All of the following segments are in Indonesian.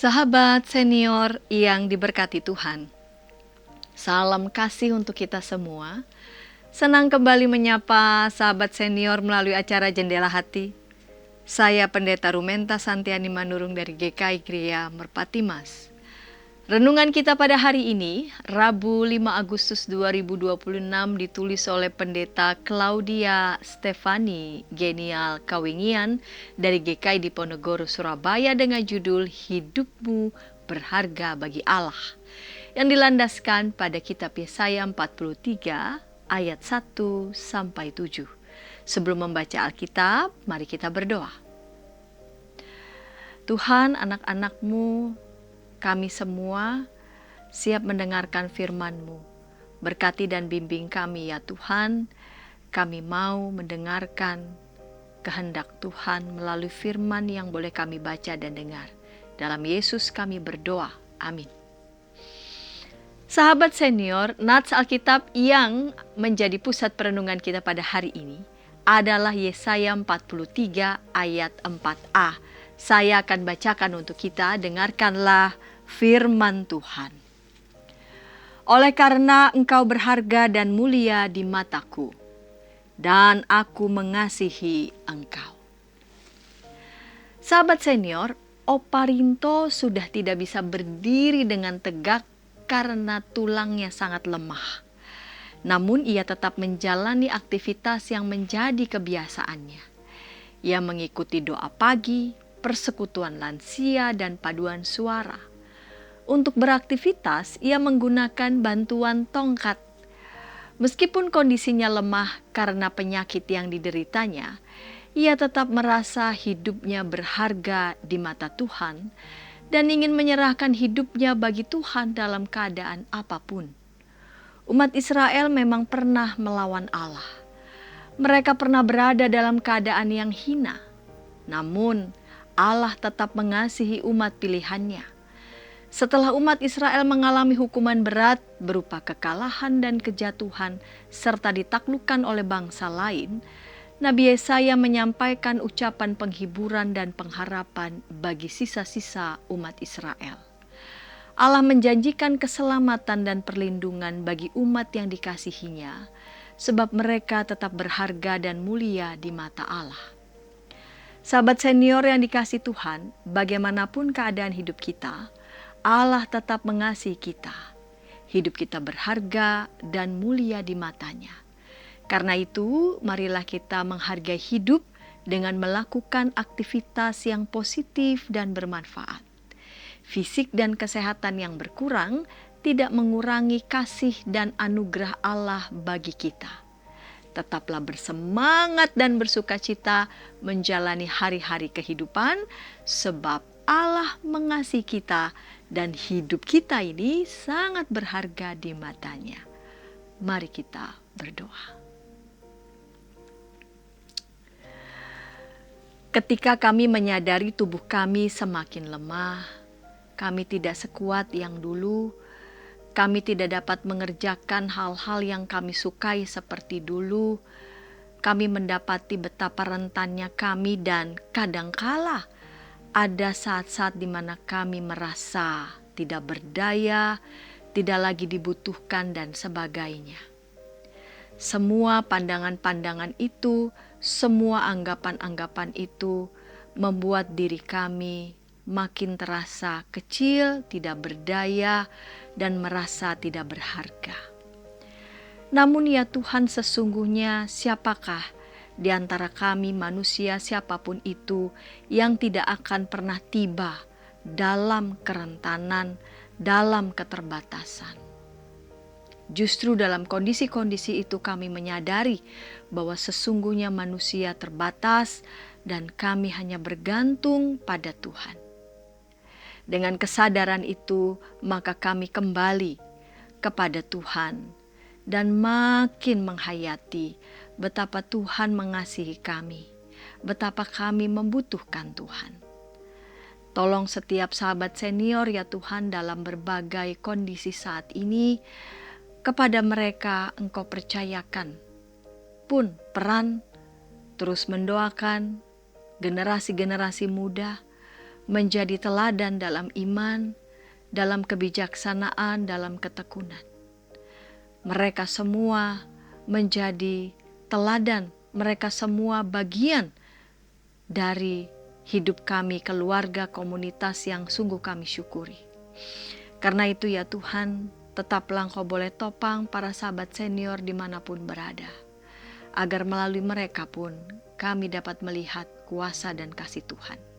Sahabat senior yang diberkati Tuhan, salam kasih untuk kita semua. Senang kembali menyapa sahabat senior melalui acara Jendela Hati. Saya Pendeta Rumenta Santiani Manurung dari GKI Gria Merpati Mas. Renungan kita pada hari ini, Rabu 5 Agustus 2026, ditulis oleh Pendeta Claudia Stefani Genial Kawingian dari GKI Diponegoro, Surabaya dengan judul Hidupmu Berharga Bagi Allah, yang dilandaskan pada kitab Yesaya 43 ayat 1-7. Sebelum membaca Alkitab, mari kita berdoa. Tuhan, anak-anak-Mu, kami semua siap mendengarkan firman-Mu. Berkati dan bimbing kami ya Tuhan. Kami mau mendengarkan kehendak Tuhan melalui firman yang boleh kami baca dan dengar. Dalam Yesus kami berdoa. Amin. Sahabat senior, nats Alkitab yang menjadi pusat perenungan kita pada hari ini adalah Yesaya 43 ayat 4a. Saya akan bacakan untuk kita, dengarkanlah firman Tuhan. Oleh karena engkau berharga dan mulia di mataku, dan aku mengasihi engkau. Sahabat senior, Opa Rinto sudah tidak bisa berdiri dengan tegak karena tulangnya sangat lemah. Namun ia tetap menjalani aktivitas yang menjadi kebiasaannya. Ia mengikuti doa pagi, persekutuan lansia, dan paduan suara. Untuk beraktivitas, ia menggunakan bantuan tongkat. Meskipun kondisinya lemah karena penyakit yang dideritanya, ia tetap merasa hidupnya berharga di mata Tuhan dan ingin menyerahkan hidupnya bagi Tuhan dalam keadaan apapun. Umat Israel memang pernah melawan Allah. Mereka pernah berada dalam keadaan yang hina. Namun, Allah tetap mengasihi umat pilihannya. Setelah umat Israel mengalami hukuman berat berupa kekalahan dan kejatuhan serta ditaklukkan oleh bangsa lain, Nabi Yesaya menyampaikan ucapan penghiburan dan pengharapan bagi sisa-sisa umat Israel. Allah menjanjikan keselamatan dan perlindungan bagi umat yang dikasihinya, sebab mereka tetap berharga dan mulia di mata Allah. Sahabat senior yang dikasihi Tuhan, bagaimanapun keadaan hidup kita, Allah tetap mengasihi kita. Hidup kita berharga dan mulia di matanya. Karena itu, marilah kita menghargai hidup dengan melakukan aktivitas yang positif dan bermanfaat. Fisik dan kesehatan yang berkurang tidak mengurangi kasih dan anugerah Allah bagi kita. Tetaplah bersemangat dan bersukacita menjalani hari-hari kehidupan, sebab Allah mengasihi kita dan hidup kita ini sangat berharga di matanya. Mari kita berdoa. Ketika kami menyadari tubuh kami semakin lemah, kami tidak sekuat yang dulu, kami tidak dapat mengerjakan hal-hal yang kami sukai seperti dulu. Kami mendapati betapa rentannya kami dan kadangkala ada saat-saat di mana kami merasa tidak berdaya, tidak lagi dibutuhkan dan sebagainya. Semua pandangan-pandangan itu, semua anggapan-anggapan itu membuat diri kami makin terasa kecil, tidak berdaya, dan merasa tidak berharga. Namun ya Tuhan, sesungguhnya siapakah di antara kami manusia siapapun itu yang tidak akan pernah tiba dalam kerentanan, dalam keterbatasan. Justru dalam kondisi-kondisi itu kami menyadari bahwa sesungguhnya manusia terbatas dan kami hanya bergantung pada Tuhan. Dengan kesadaran itu, maka kami kembali kepada Tuhan dan makin menghayati betapa Tuhan mengasihi kami, betapa kami membutuhkan Tuhan. Tolong setiap sahabat senior ya Tuhan dalam berbagai kondisi saat ini, kepada mereka Engkau percayakan pun peran terus mendoakan generasi-generasi muda, menjadi teladan dalam iman, dalam kebijaksanaan, dalam ketekunan. Mereka semua menjadi teladan, mereka semua bagian dari hidup kami, keluarga, komunitas yang sungguh kami syukuri. Karena itu ya Tuhan, tetaplah Engkau boleh topang para sahabat senior dimanapun berada, agar melalui mereka pun kami dapat melihat kuasa dan kasih Tuhan.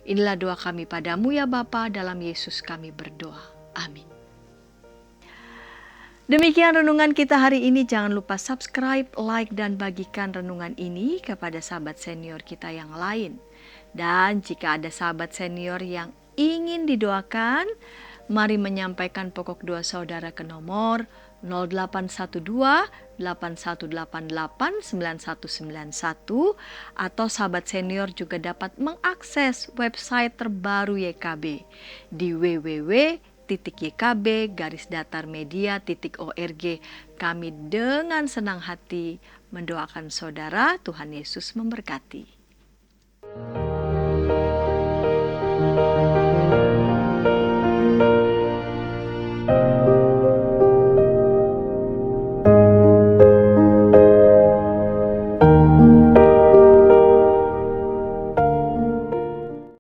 Inilah doa kami padamu ya Bapa, dalam Yesus kami berdoa. Amin. Demikian renungan kita hari ini. Jangan lupa subscribe, like, dan bagikan renungan ini kepada sahabat senior kita yang lain. Dan jika ada sahabat senior yang ingin didoakan, mari menyampaikan pokok doa saudara ke nomor 0812 8188 9191, atau sahabat senior juga dapat mengakses website terbaru YKB di www.ykb-media.org. Kami dengan senang hati mendoakan saudara. Tuhan Yesus memberkati.